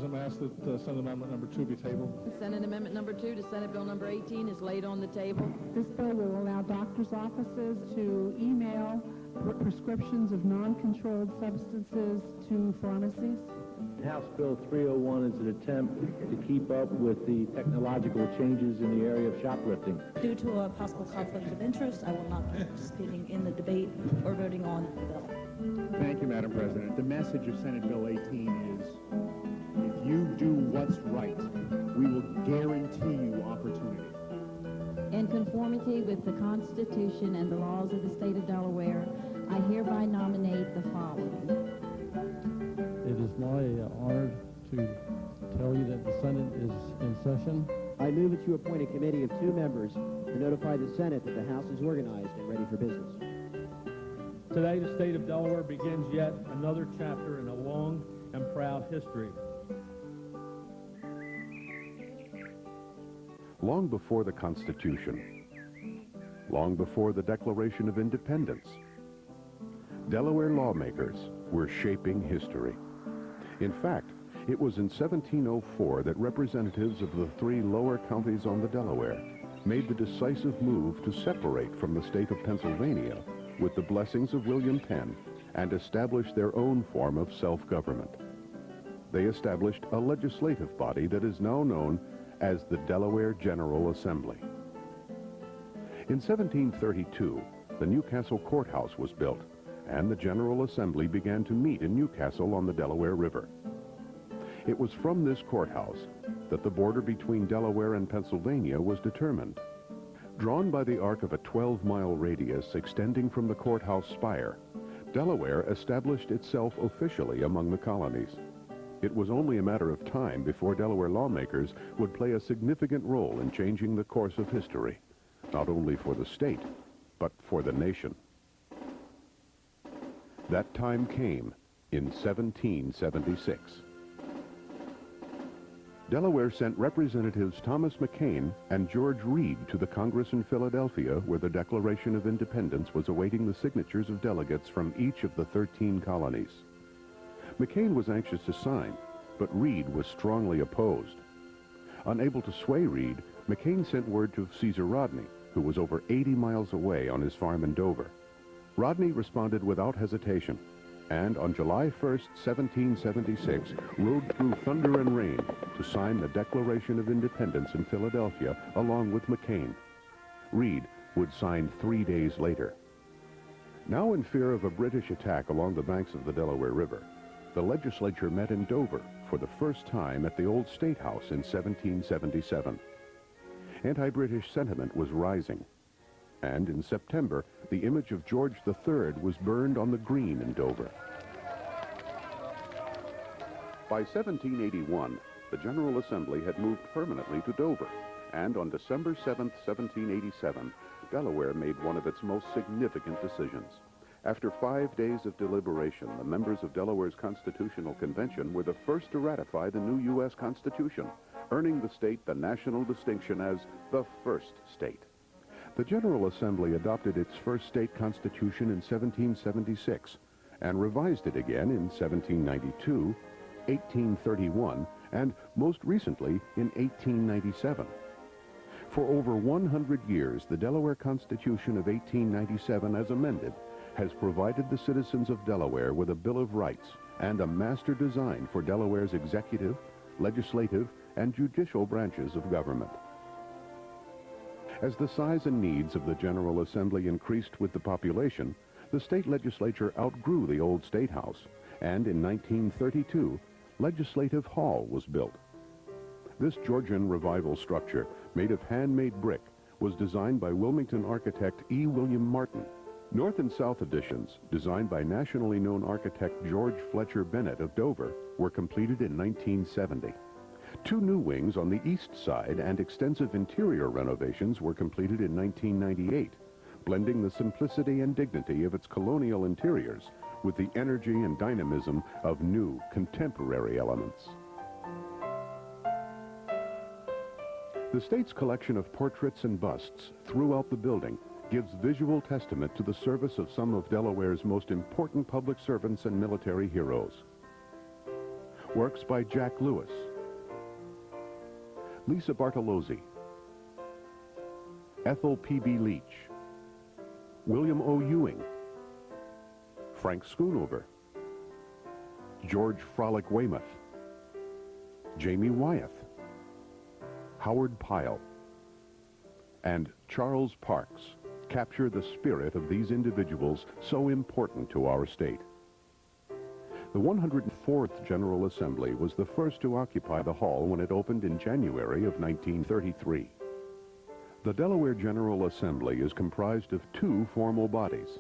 President, I ask that Senate Amendment number 2 be tabled. Senate Amendment number 2 to Senate Bill number 18 is laid on the table. This bill will allow doctors' offices to email prescriptions of non-controlled substances to pharmacies. House Bill 301 is an attempt to keep up with the technological changes in the area of shoplifting. Due to a possible conflict of interest, I will not be participating in the debate or voting on the bill. Thank you, Madam President. The message of Senate Bill 18 is, if you do what's right, we will guarantee you opportunity. In conformity with the Constitution and the laws of the state of Delaware, I hereby nominate the following. It is my honor to tell you that the Senate is in session. I move that you appoint a committee of 2 members to notify the Senate that the House is organized and ready for business. Today, the state of Delaware begins yet another chapter in a long and proud history. Long before the Constitution, long before the Declaration of Independence, Delaware lawmakers were shaping history. In fact, it was in 1704 that representatives of the 3 lower counties on the Delaware made the decisive move to separate from the state of Pennsylvania with the blessings of William Penn and establish their own form of self-government. They established a legislative body that is now known as the Delaware General Assembly. In 1732, the Newcastle Courthouse was built, and the General Assembly began to meet in Newcastle on the Delaware River. It was from this courthouse that the border between Delaware and Pennsylvania was determined. Drawn by the arc of a 12-mile radius extending from the courthouse spire, Delaware established itself officially among the colonies. It was only a matter of time before Delaware lawmakers would play a significant role in changing the course of history, not only for the state, but for the nation. That time came in 1776. Delaware sent Representatives Thomas McCain and George Reed to the Congress in Philadelphia, where the Declaration of Independence was awaiting the signatures of delegates from each of the 13 colonies. McCain was anxious to sign, but Reed was strongly opposed. Unable to sway Reed, McCain sent word to Caesar Rodney, who was over 80 miles away on his farm in Dover. Rodney responded without hesitation, and on July 1st, 1776, rode through thunder and rain to sign the Declaration of Independence in Philadelphia along with McCain. Reed would sign 3 days later. Now in fear of a British attack along the banks of the Delaware River, the legislature met in Dover for the first time at the old State House in 1777. Anti-British sentiment was rising, and in September, the image of George III was burned on the green in Dover. By 1781, the General Assembly had moved permanently to Dover, and on December 7, 1787, Delaware made one of its most significant decisions. After 5 days of deliberation, the members of Delaware's Constitutional Convention were the first to ratify the new U.S. Constitution, earning the state the national distinction as the first state. The General Assembly adopted its first state constitution in 1776 and revised it again in 1792, 1831, and most recently in 1897. For over 100 years, the Delaware Constitution of 1897, as amended, has provided the citizens of Delaware with a Bill of Rights and a master design for Delaware's executive, legislative, and judicial branches of government. As the size and needs of the General Assembly increased with the population, the state legislature outgrew the old State House, and in 1932, Legislative Hall was built. This Georgian revival structure, made of handmade brick, was designed by Wilmington architect E. William Martin. North and South additions, designed by nationally known architect George Fletcher Bennett of Dover, were completed in 1970. 2 new wings on the east side and extensive interior renovations were completed in 1998, blending the simplicity and dignity of its colonial interiors with the energy and dynamism of new, contemporary elements. The state's collection of portraits and busts throughout the building gives visual testament to the service of some of Delaware's most important public servants and military heroes. Works by Jack Lewis, Lisa Bartolozzi, Ethel P.B. Leach, William O. Ewing, Frank Schoonover, George Frolic Weymouth, Jamie Wyeth, Howard Pyle, and Charles Parks capture the spirit of these individuals so important to our state. The 104th General Assembly was the first to occupy the hall when it opened in January of 1933. The Delaware General Assembly is comprised of two formal bodies,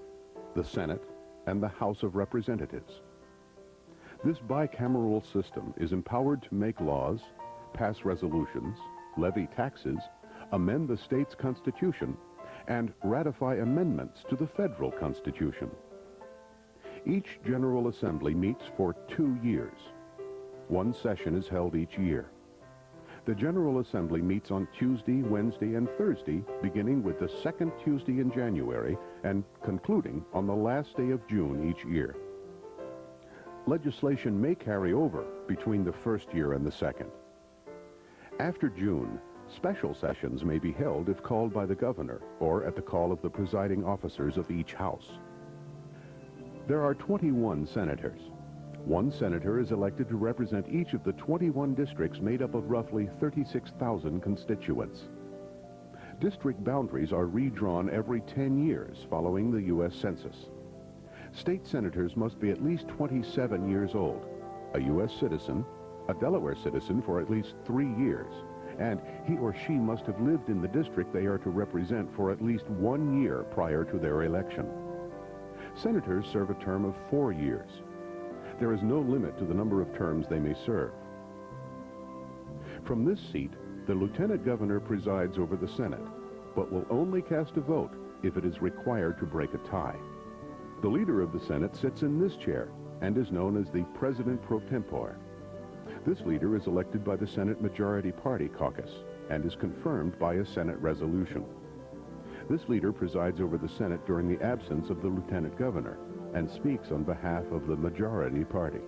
the Senate and the House of Representatives. This bicameral system is empowered to make laws, pass resolutions, levy taxes, amend the state's constitution, and ratify amendments to the federal constitution. Each General Assembly meets for 2 years. One session is held each year. The General Assembly meets on Tuesday, Wednesday, and Thursday, beginning with the second Tuesday in January and concluding on the last day of June each year. Legislation may carry over between the first year and the second. After June, special sessions may be held if called by the governor or at the call of the presiding officers of each house. There are 21 senators. One senator is elected to represent each of the 21 districts made up of roughly 36,000 constituents. District boundaries are redrawn every 10 years following the U.S. Census. State senators must be at least 27 years old, a U.S. citizen, a Delaware citizen for at least 3 years, and he or she must have lived in the district they are to represent for at least 1 year prior to their election. Senators serve a term of 4 years. There is no limit to the number of terms they may serve. From this seat, the Lieutenant Governor presides over the Senate, but will only cast a vote if it is required to break a tie. The leader of the Senate sits in this chair and is known as the President pro tempore. This leader is elected by the Senate Majority Party Caucus and is confirmed by a Senate resolution. This leader presides over the Senate during the absence of the Lieutenant Governor and speaks on behalf of the Majority Party.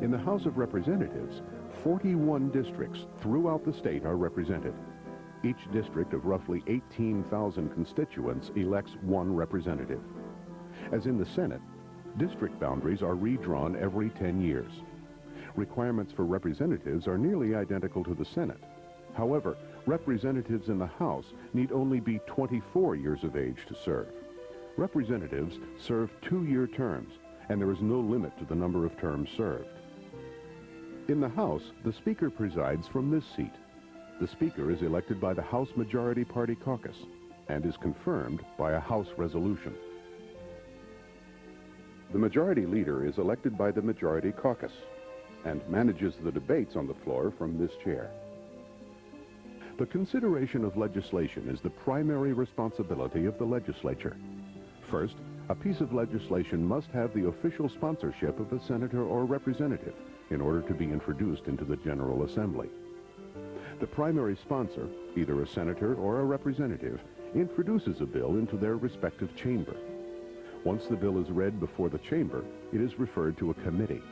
In the House of Representatives, 41 districts throughout the state are represented. Each district of roughly 18,000 constituents elects one representative. As in the Senate, district boundaries are redrawn every 10 years. Requirements for representatives are nearly identical to the Senate. However, representatives in the House need only be 24 years of age to serve. Representatives serve 2-year terms, and there is no limit to the number of terms served. In the House, the Speaker presides from this seat. The Speaker is elected by the House Majority Party Caucus and is confirmed by a House resolution. The Majority Leader is elected by the Majority Caucus and manages the debates on the floor from this chair. The consideration of legislation is the primary responsibility of the legislature. First, a piece of legislation must have the official sponsorship of a senator or representative in order to be introduced into the General Assembly. The primary sponsor, either a senator or a representative, introduces a bill into their respective chamber. Once the bill is read before the chamber, it is referred to a committee.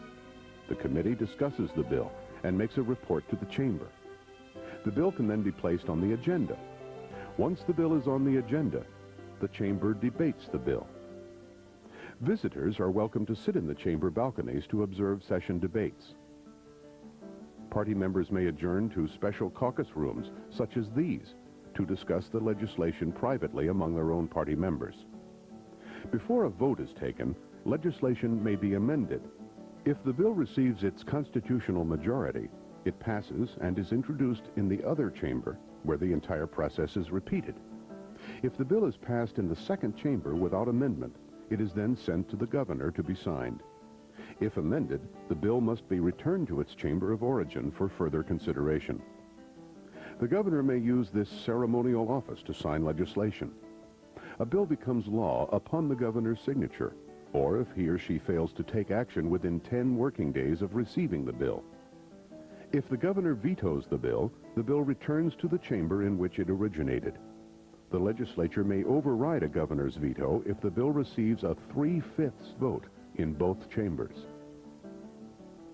The committee discusses the bill and makes a report to the chamber. The bill can then be placed on the agenda. Once the bill is on the agenda, the chamber debates the bill. Visitors are welcome to sit in the chamber balconies to observe session debates. Party members may adjourn to special caucus rooms, such as these, to discuss the legislation privately among their own party members. Before a vote is taken, legislation may be amended. If the bill receives its constitutional majority, it passes and is introduced in the other chamber, where the entire process is repeated. If the bill is passed in the second chamber without amendment, it is then sent to the governor to be signed. If amended, the bill must be returned to its chamber of origin for further consideration. The governor may use this ceremonial office to sign legislation. A bill becomes law upon the governor's signature, or if he or she fails to take action within 10 working days of receiving the bill. If the governor vetoes the bill returns to the chamber in which it originated. The legislature may override a governor's veto if the bill receives a 3/5 vote in both chambers.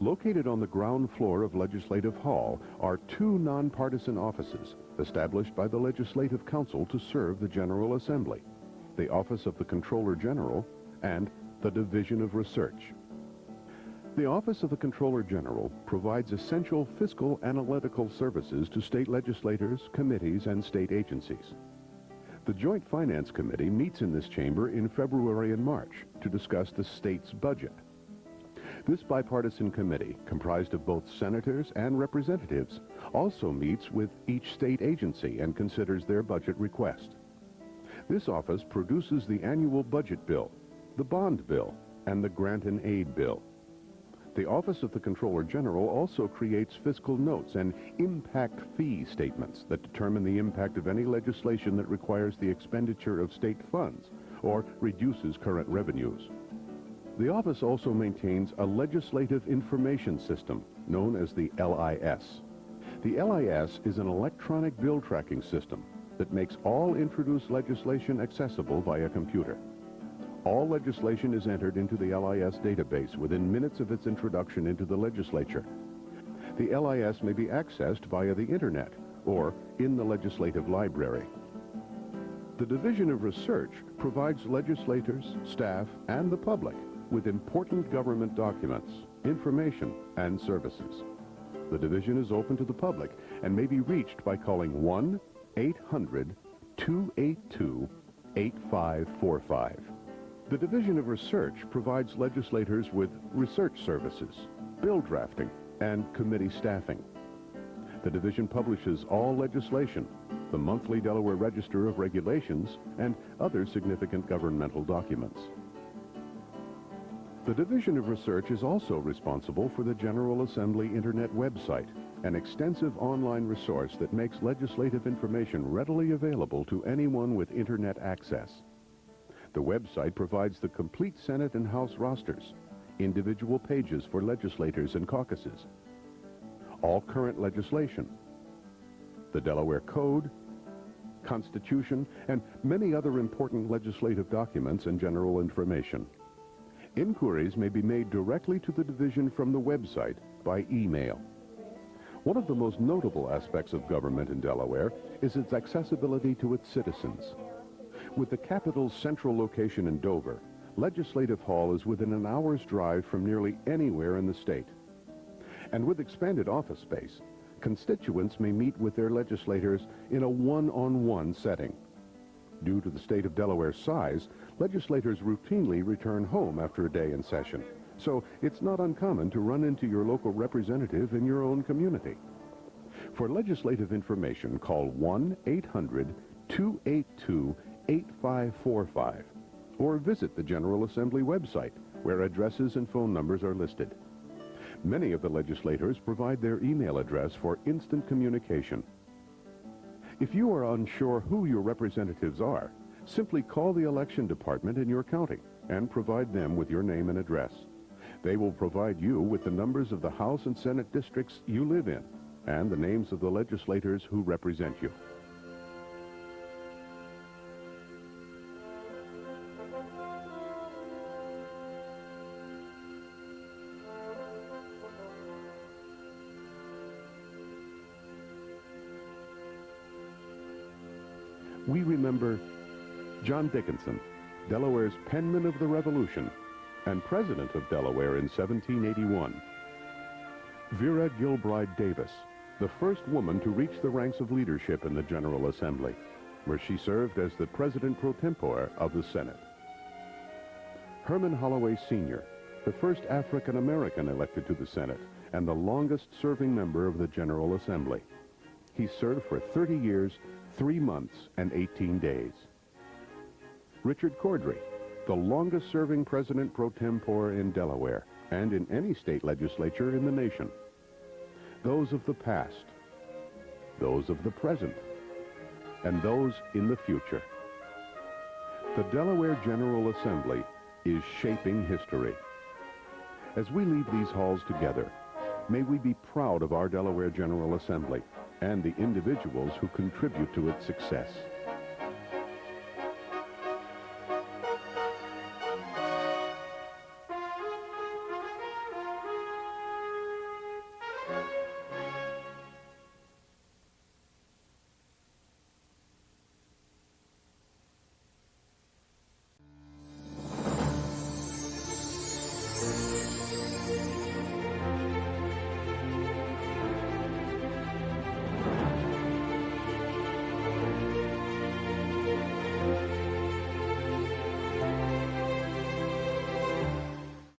Located on the ground floor of Legislative Hall are two nonpartisan offices established by the Legislative Council to serve the General Assembly: the Office of the Comptroller General and the Division of Research. The Office of the Comptroller General provides essential fiscal analytical services to state legislators, committees, and state agencies. The Joint Finance Committee meets in this chamber in February and March to discuss the state's budget. This bipartisan committee, comprised of both senators and representatives, also meets with each state agency and considers their budget request. This office produces the annual budget bill, the bond bill, and the grant and aid bill. The Office of the Comptroller General also creates fiscal notes and impact fee statements that determine the impact of any legislation that requires the expenditure of state funds or reduces current revenues. The office also maintains a legislative information system known as the LIS. The LIS is an electronic bill tracking system that makes all introduced legislation accessible via computer. All legislation is entered into the LIS database within minutes of its introduction into the legislature. The LIS may be accessed via the internet or in the legislative library. The Division of Research provides legislators, staff, and the public with important government documents, information, and services. The division is open to the public and may be reached by calling 1-800-282-8545. The Division of Research provides legislators with research services, bill drafting, and committee staffing. The division publishes all legislation, the monthly Delaware Register of Regulations, and other significant governmental documents. The Division of Research is also responsible for the General Assembly Internet website, an extensive online resource that makes legislative information readily available to anyone with Internet access. The website provides the complete Senate and House rosters, individual pages for legislators and caucuses, all current legislation, the Delaware Code, Constitution, and many other important legislative documents and general information. Inquiries may be made directly to the division from the website by email. One of the most notable aspects of government in Delaware is its accessibility to its citizens. With the capital's central location in Dover, Legislative Hall is within an hour's drive from nearly anywhere in the state. And with expanded office space, constituents may meet with their legislators in a one-on-one setting. Due to the state of Delaware's size, legislators routinely return home after a day in session. So it's not uncommon to run into your local representative in your own community. For legislative information, call 1-800-282-8545 or visit the General Assembly website, where addresses and phone numbers are listed. Many of the legislators provide their email address for instant communication. If you are unsure who your representatives are, simply call the election department in your county and provide them with your name and address. They will provide you with the numbers of the House and Senate districts you live in and the names of the legislators who represent you. We remember John Dickinson, Delaware's penman of the Revolution and President of Delaware in 1781. Vera Gilbride Davis, the first woman to reach the ranks of leadership in the General Assembly, where she served as the President pro tempore of the Senate. Herman Holloway Sr., the first African-American elected to the Senate and the longest-serving member of the General Assembly. He served for 30 years, 3 months, and 18 days. Richard Cordray, the longest-serving president pro tempore in Delaware and in any state legislature in the nation. Those of the past, those of the present, and those in the future. The Delaware General Assembly is shaping history. As we leave these halls together, may we be proud of our Delaware General Assembly and the individuals who contribute to its success.